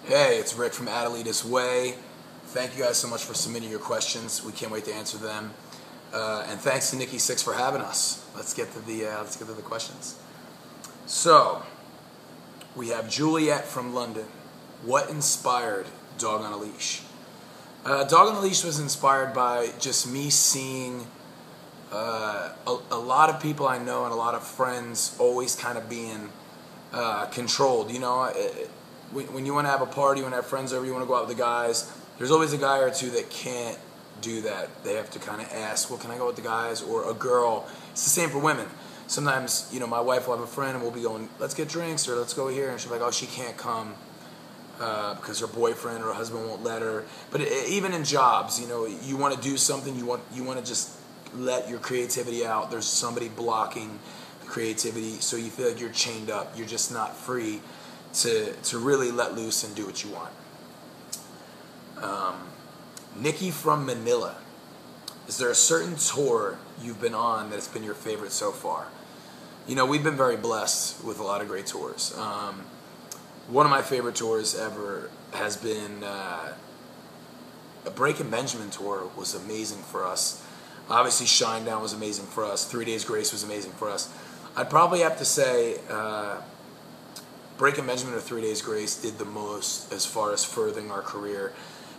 Hey, it's Rick from Adelita's Way. Thank you guys so much for submitting your questions. We can't wait to answer them. And thanks to Nikki Sixx for having us. Let's get to the questions. So, we have Juliet from London. What inspired Dog on a Leash? Dog on a Leash was inspired by just me seeing a lot of people I know and a lot of friends always kind of being controlled. You know, when you want to have a party, you want to have friends over, you want to go out with the guys, there's always a guy or two that can't do that. They have to kind of ask, well, can I go with the guys? Or a girl. It's the same for women. Sometimes, you know, my wife will have a friend and we'll be going, let's get drinks or let's go here. And she'll be like, oh, she can't come because her boyfriend or her husband won't let her. But even in jobs, you know, you want to do something, you want to just let your creativity out. There's somebody blocking the creativity, so you feel like you're chained up. You're just not free to really let loose and do what you want. Nikki from Manila. Is there a certain tour you've been on that has been your favorite so far? You know, we've been very blessed with a lot of great tours. One of my favorite tours ever has been a Breaking Benjamin tour. Was amazing for us. Obviously, Shinedown was amazing for us. 3 Days Grace was amazing for us. I'd probably have to say Breaking Benjamin or 3 Days Grace did the most as far as furthering our career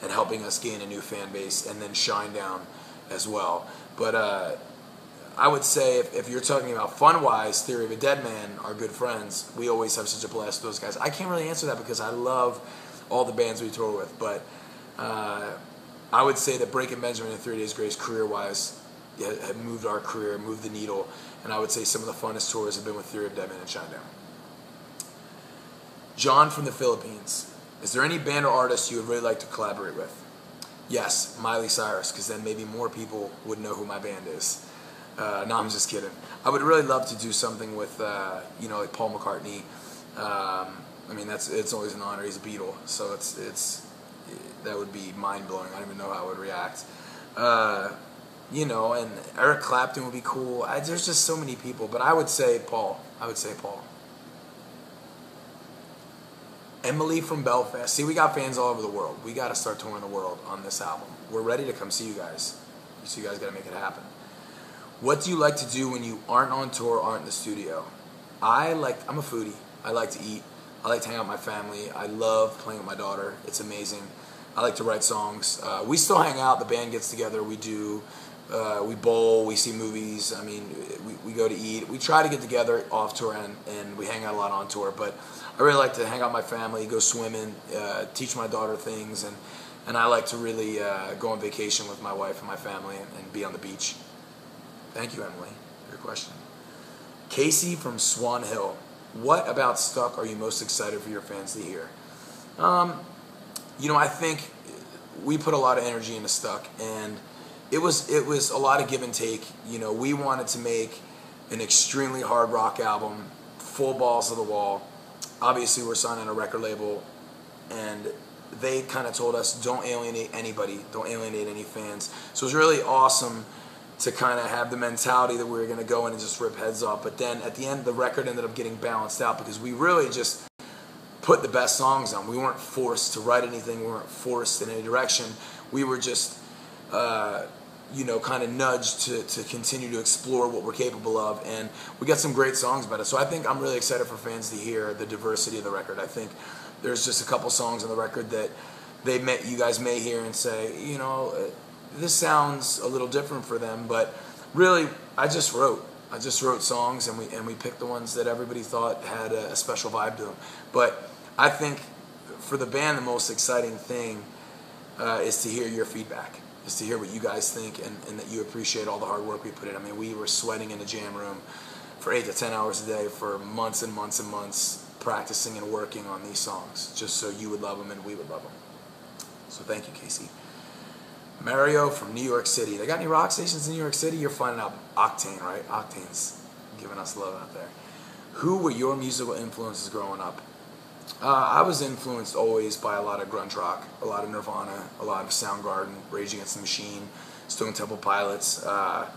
and helping us gain a new fan base, and then Shinedown as well. But I would say if you're talking about fun-wise, Theory of a Dead Man, our good friends, we always have such a blast with those guys. I can't really answer that because I love all the bands we tour with, but I would say that Breaking Benjamin and 3 Days Grace, career-wise, have moved our career, moved the needle, and I would say some of the funnest tours have been with Theory of a Dead Man and Shinedown. John from the Philippines. Is there any band or artist you would really like to collaborate with? Yes, Miley Cyrus, because then maybe more people would know who my band is. No, I'm just kidding. I would really love to do something with, like Paul McCartney. I mean, it's always an honor. He's a Beatle, so that would be mind blowing. I don't even know how I would react. And Eric Clapton would be cool. There's just so many people, but I would say Paul. Emily from Belfast. See, we got fans all over the world. We got to start touring the world on this album. We're ready to come see you guys. So you guys got to make it happen. What do you like to do when you aren't on tour, aren't in the studio? I'm a foodie. I like to eat. I like to hang out with my family. I love playing with my daughter. It's amazing. I like to write songs. We still hang out. The band gets together. We do. We bowl. We see movies. I mean, we go to eat. We try to get together off tour and we hang out a lot on tour. But I really like to hang out with my family, go swimming, teach my daughter things, and I like to really go on vacation with my wife and my family and be on the beach. Thank you, Emily, for your question. Casey from Swan Hill. What about Stuck are you most excited for your fans to hear? I think we put a lot of energy into Stuck, and it was a lot of give and take. You know, we wanted to make an extremely hard rock album, full balls to the wall. Obviously, we're signed on a record label, and they kind of told us, don't alienate anybody, don't alienate any fans. So it was really awesome to kind of have the mentality that we were going to go in and just rip heads off. But then at the end, the record ended up getting balanced out because we really just put the best songs on. We weren't forced to write anything. We weren't forced in any direction. We were just, kind of nudged to continue to explore what we're capable of. And we got some great songs about it. So I think I'm really excited for fans to hear the diversity of the record. I think there's just a couple songs on the record that you guys may hear and say, this sounds a little different for them, but really, I just wrote songs, and we picked the ones that everybody thought had a special vibe to them. But I think for the band, the most exciting thing is to hear your feedback, is to hear what you guys think, and that you appreciate all the hard work we put in. I mean, we were sweating in the jam room for 8 to 10 hours a day for months and months and months, practicing and working on these songs, just so you would love them and we would love them. So thank you, Casey. Mario from New York City. They got any rock stations in New York City? You're finding out Octane, right? Octane's giving us love out there. Who were your musical influences growing up? I was influenced always by a lot of grunge rock, a lot of Nirvana, a lot of Soundgarden, Rage Against the Machine, Stone Temple Pilots. I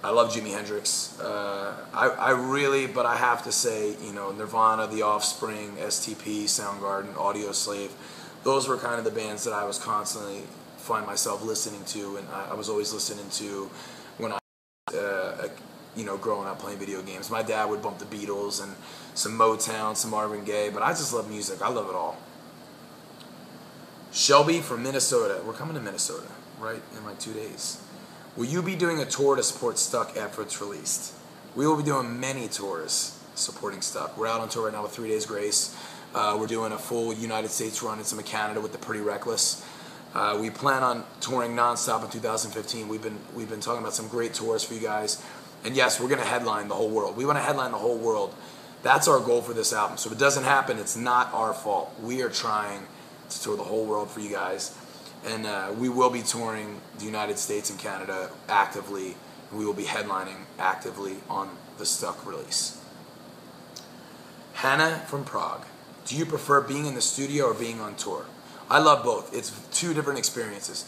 I love Jimi Hendrix. I really, but I have to say, you know, Nirvana, The Offspring, STP, Soundgarden, Audioslave, those were kind of the bands that I was constantly find myself listening to, and I was always listening to when I you know, growing up playing video games. My dad would bump the Beatles and some Motown, some Marvin Gaye, but I just love music. I love it all. Shelby from Minnesota. We're coming to Minnesota, right, in like 2 days. Will you be doing a tour to support Stuck after it's released? We will be doing many tours supporting Stuck. We're out on tour right now with 3 Days Grace. We're doing a full United States run in some of Canada with the Pretty Reckless. We plan on touring nonstop in 2015. We've been talking about some great tours for you guys. And yes, we're going to headline the whole world. We want to headline the whole world. That's our goal for this album. So if it doesn't happen, it's not our fault. We are trying to tour the whole world for you guys. And we will be touring the United States and Canada actively. And we will be headlining actively on the Stuck release. Hannah from Prague. Do you prefer being in the studio or being on tour? I love both. It's two different experiences.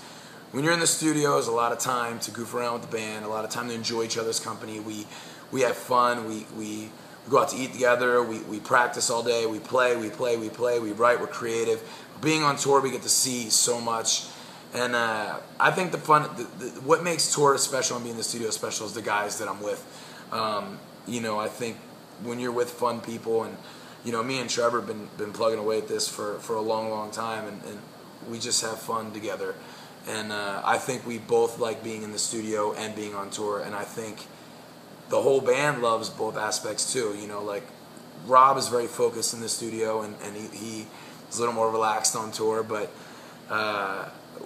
When you're in the studio, there's a lot of time to goof around with the band, a lot of time to enjoy each other's company. We have fun. We go out to eat together. We practice all day. We play. We write. We're creative. Being on tour, we get to see so much. And I think what makes tour special and being in the studio special is the guys that I'm with. You know, I think when you're with fun people, and you know, me and Trevor have been plugging away at this for a long time, and we just have fun together. And I think we both like being in the studio and being on tour, and I think the whole band loves both aspects too. You know, like Rob is very focused in the studio, and he's a little more relaxed on tour, but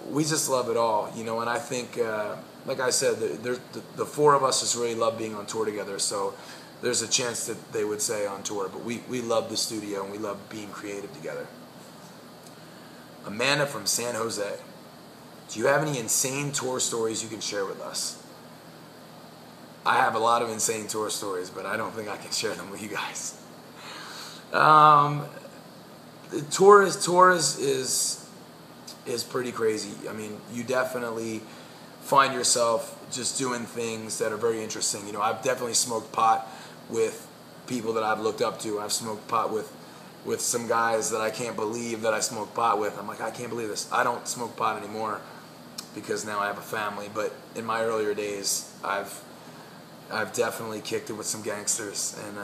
we just love it all, you know. And I think, like I said, the four of us just really love being on tour together, so there's a chance that they would say on tour, but we love the studio and we love being creative together. Amanda from San Jose. Do you have any insane tour stories you can share with us? I have a lot of insane tour stories, but I don't think I can share them with you guys. Tours is pretty crazy. I mean, you definitely find yourself just doing things that are very interesting. You know, I've definitely smoked pot with people that I've looked up to. I've smoked pot with some guys that I can't believe that I smoked pot with. I'm like, I can't believe this. I don't smoke pot anymore because now I have a family. But in my earlier days, I've definitely kicked it with some gangsters, and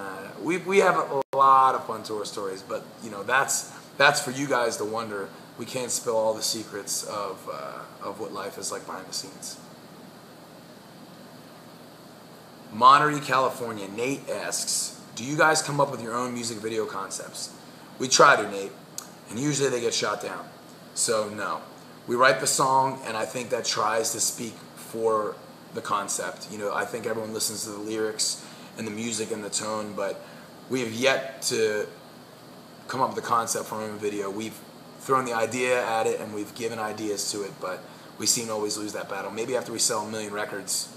we have a lot of fun tour stories. But you know, that's for you guys to wonder. We can't spill all the secrets of what life is like behind the scenes. Monterey, California. Nate asks, do you guys come up with your own music video concepts? We try to, Nate, and usually they get shot down. So no. We write the song, and I think that tries to speak for the concept. You know, I think everyone listens to the lyrics and the music and the tone, but we have yet to come up with the concept for our own video. We've thrown the idea at it, and we've given ideas to it, but we seem to always lose that battle. Maybe after we sell 1 million records,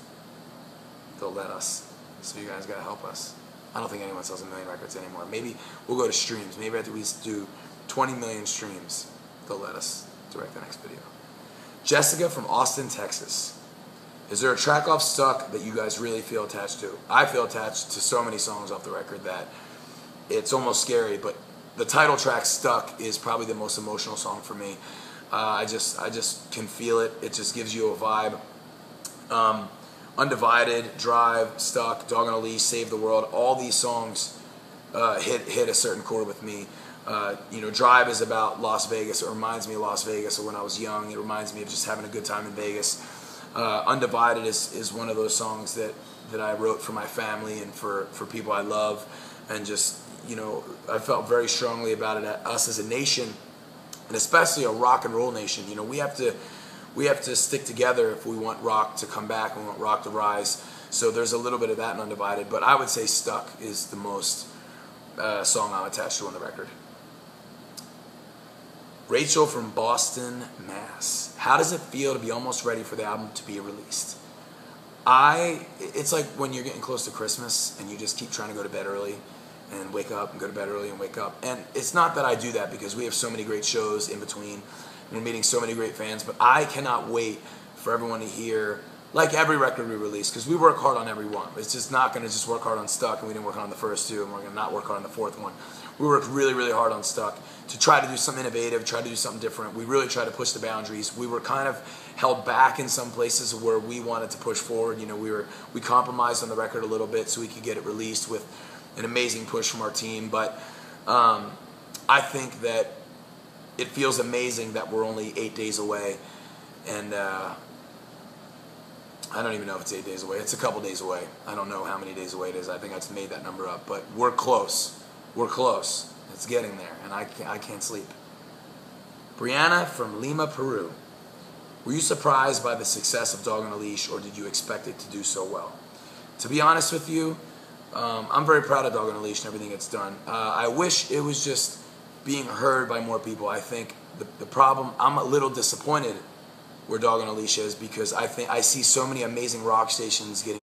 they'll let us. So you guys gotta help us. I don't think anyone sells 1 million records anymore. Maybe we'll go to streams. Maybe after we do 20 million streams, they'll let us direct the next video. Jessica from Austin, Texas. Is there a track off Stuck that you guys really feel attached to? I feel attached to so many songs off the record that it's almost scary, but the title track, Stuck, is probably the most emotional song for me. I just can feel it. It just gives you a vibe. Undivided, Drive, Stuck, Dog on a Leash, Save the World, all these songs hit a certain chord with me. You know, Drive is about Las Vegas. It reminds me of Las Vegas, or when I was young. It reminds me of just having a good time in Vegas. Undivided is one of those songs that I wrote for my family and for people I love, and just, you know, I felt very strongly about it. Us as a nation, and especially a rock and roll nation, you know, we have to stick together if we want rock to come back and we want rock to rise. So there's a little bit of that in Undivided, but I would say Stuck is the most song I'm attached to on the record. Rachel from Boston, Mass. How does it feel to be almost ready for the album to be released? It's like when you're getting close to Christmas and you just keep trying to go to bed early and wake up and go to bed early and wake up. And it's not that I do that because we have so many great shows in between. We're meeting so many great fans, but I cannot wait for everyone to hear like every record we release, because we work hard on every one. It's just not going to just work hard on Stuck, and we didn't work hard on the first two, and we're going to not work hard on the fourth one. We worked really, really hard on Stuck to try to do something innovative, try to do something different. We really tried to push the boundaries. We were kind of held back in some places where we wanted to push forward. You know, we compromised on the record a little bit so we could get it released with an amazing push from our team. But I think that it feels amazing that we're only 8 days away, and I don't even know if it's 8 days away. It's a couple days away. I don't know how many days away it is. I think I just made that number up. But we're close. We're close. It's getting there, and I can't sleep. Brianna from Lima, Peru. Were you surprised by the success of Dog on a Leash, or did you expect it to do so well? To be honest with you, I'm very proud of Dog on a Leash and everything it's done. I wish it was just being heard by more people. I think the problem, I'm a little disappointed where Dog on a Leash is, because I see so many amazing rock stations getting